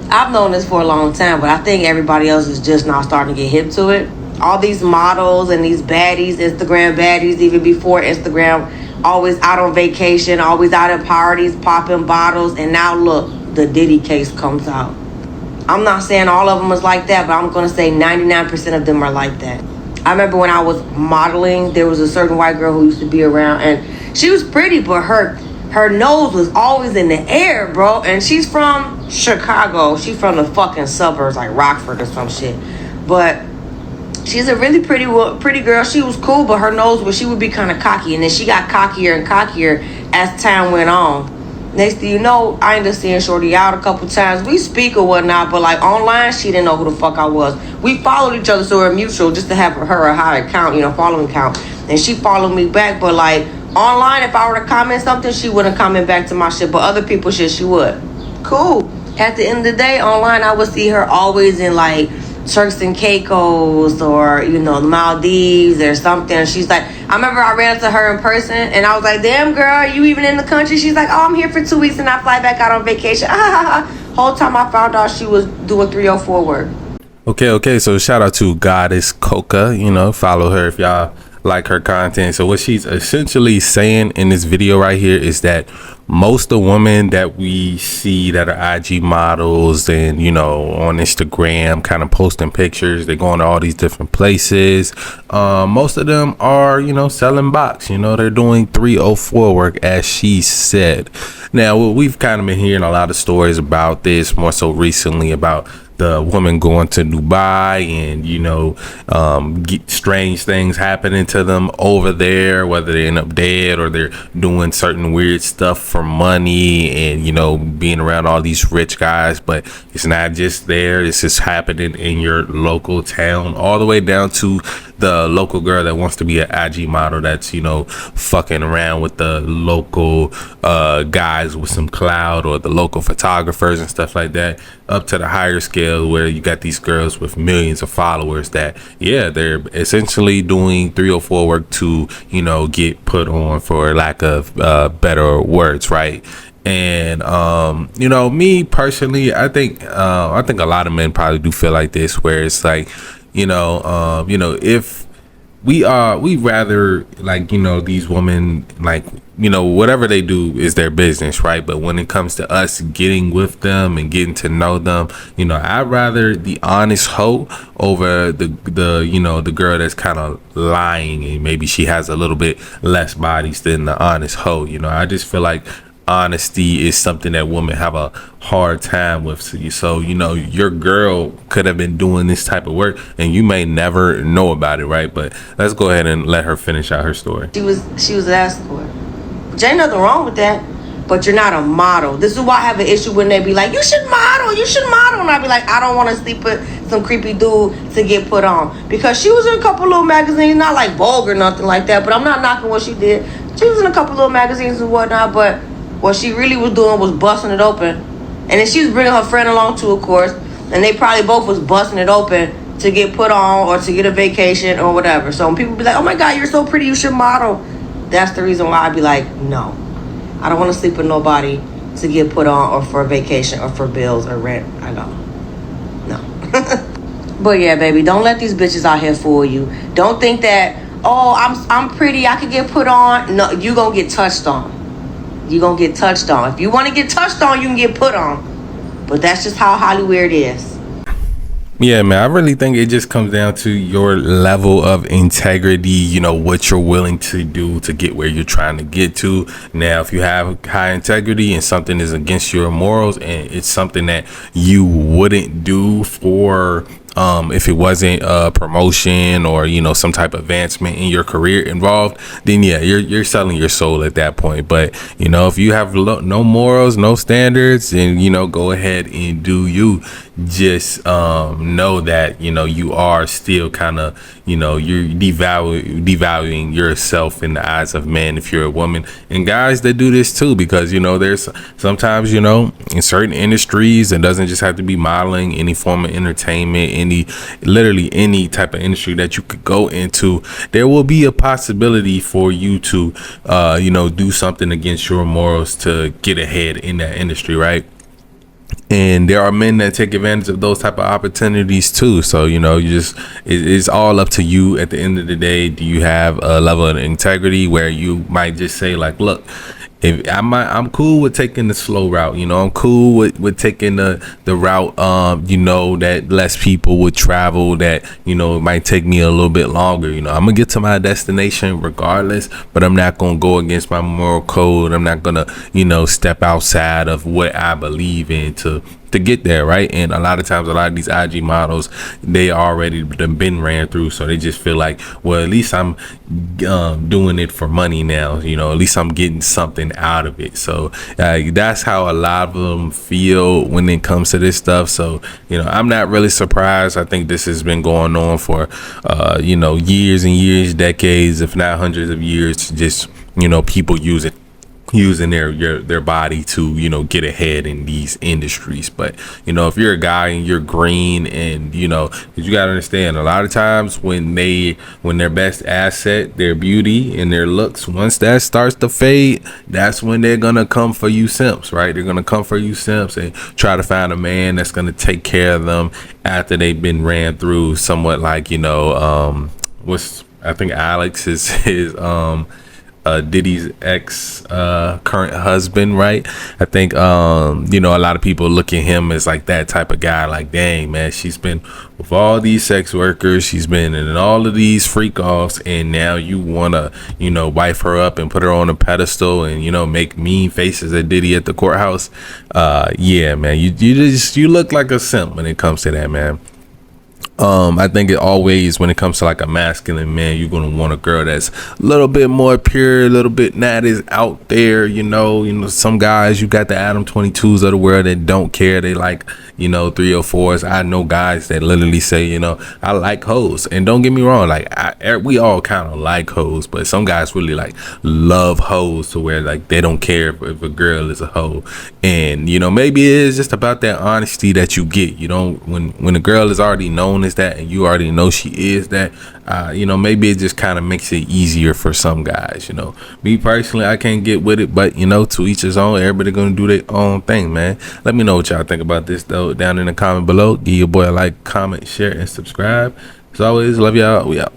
I've known this for a long time, but I think everybody else is just now starting to get hip to it. All these models and these baddies, Instagram baddies, even before Instagram, always out on vacation, always out at parties, popping bottles, and now look, the Diddy case comes out. I'm not saying all of them is like that, but I'm going to say 99% of them are like that. I remember when I was modeling, there was a certain white girl who used to be around, and she was pretty, but her nose was always in the air, bro. And she's from Chicago. She's from the fucking suburbs, like Rockford or some shit. But she's a really pretty girl. She was cool, but her nose she would be kind of cocky. And then she got cockier and cockier as time went on. Next thing you know, I ended up seeing Shorty out a couple times. We speak or whatnot, but like online, she didn't know who the fuck I was. We followed each other, so we're mutual, just to have her a high account, following count. And she followed me back, but like online, if I were to comment something, she wouldn't comment back to my shit, but other people's shit, she would. Cool. At the end of the day, online, I would see her always in like Turks and Caicos or, the Maldives or something. She's like, I remember I ran into her in person and I was like, damn girl, are you even in the country? She's like, oh, I'm here for 2 weeks and I fly back out on vacation. Whole time I found out she was doing 304 work. Okay. So shout out to Goddess Coca, follow her if y'all like her content. So what she's essentially saying in this video right here is that most of the women that we see that are IG models and on Instagram kind of posting pictures, they going to all these different places, most of them are selling box, they're doing 304 work, as she said. Now we've kind of been hearing a lot of stories about this, more so recently, about the woman going to Dubai and get strange things happening to them over there, whether they end up dead or they're doing certain weird stuff for money and being around all these rich guys. But it's not just there, it's just happening in your local town, all the way down to the local girl that wants to be an IG model that's fucking around with the local guys with some clout, or the local photographers and stuff like that, up to the higher scale where you got these girls with millions of followers that they're essentially doing 304 work to get put on, for lack of better words, right? And me personally, I think a lot of men probably do feel like this, where it's like if we rather like these women, like whatever they do is their business, right? But when it comes to us getting with them and getting to know them, I'd rather the honest hoe over the girl that's kind of lying and maybe she has a little bit less bodies than the honest hoe. I just feel like honesty is something that women have a hard time with. So your girl could have been doing this type of work and you may never know about it, right? But let's go ahead and let her finish out her story. She was an escort. There ain't nothing wrong with that, but you're not a model. This is why I have an issue when they be like, you should model, and I be like, I don't want to sleep with some creepy dude to get put on, because she was in a couple little magazines, not like Vogue or nothing like that, but I'm not knocking what she did. She was in a couple little magazines and whatnot, but what she really was doing was busting it open. And then she was bringing her friend along too, of course. And they probably both was busting it open to get put on or to get a vacation or whatever. So when people be like, oh my God, you're so pretty, you should model. That's the reason why I'd be like, no. I don't want to sleep with nobody to get put on or for a vacation or for bills or rent. I don't. No. But yeah, baby, don't let these bitches out here fool you. Don't think that, oh, I'm pretty, I could get put on. No, you gonna get touched on. You're going to get touched on. If you want to get touched on, you can get put on. But that's just how Hollywood is. Yeah, man, I really think it just comes down to your level of integrity, what you're willing to do to get where you're trying to get to. Now, if you have high integrity and something is against your morals and it's something that you wouldn't do for if it wasn't a promotion or some type of advancement in your career involved, then you're selling your soul at that point. But if you have no morals, no standards, then go ahead and do you. Just know that you are still kind of you're devaluing yourself in the eyes of men if you're a woman, and guys that do this too, because there's sometimes in certain industries, it doesn't just have to be modeling, any form of entertainment, literally any type of industry that you could go into, there will be a possibility for you to do something against your morals to get ahead in that industry, right? And there are men that take advantage of those type of opportunities too. So it's all up to you at the end of the day. Do you have a level of integrity where you might just say like, look, if I'm cool with taking the slow route, I'm cool with taking the route, that less people would travel, that, it might take me a little bit longer. I'm gonna get to my destination regardless, but I'm not gonna go against my moral code. I'm not gonna, step outside of what I believe in to get there, right? And a lot of times, a lot of these IG models, they already been ran through, so they just feel like, well, at least I'm doing it for money now. At least I'm getting something out of it. So that's how a lot of them feel when it comes to this stuff. So I'm not really surprised. I think this has been going on for years and years, decades, if not hundreds of years. Just people using their body to get ahead in these industries. But if you're a guy and you're green, and you gotta understand, a lot of times when their best asset, their beauty and their looks, once that starts to fade, that's when they're gonna come for you simps, right? They're gonna come for you simps and try to find a man that's gonna take care of them after they've been ran through, somewhat like I think Alex is his Diddy's ex current husband, right? I think a lot of people look at him as like that type of guy, like, dang man, she's been with all these sex workers, she's been in all of these freak offs, and now you wanna wife her up and put her on a pedestal and make mean faces at Diddy at the courthouse. Yeah man, you look like a simp when it comes to that, man. I think it always, when it comes to like a masculine man, you're gonna want a girl that's a little bit more pure, a little bit not as out there. Some guys, you got the Adam 22s of the world that don't care. They like 304s. I know guys that literally say, I like hoes. And don't get me wrong, like we all kind of like hoes, but some guys really like love hoes to where like they don't care if a girl is a hoe. And maybe it is just about that honesty that you get. When a girl is already known as that, and you already know she is that, maybe it just kind of makes it easier for some guys. Me personally, I can't get with it, but to each his own. Everybody gonna do their own thing, man. Let me know what y'all think about this though down in the comment below. Give your boy a like, comment, share, and subscribe. As always, love y'all. We out.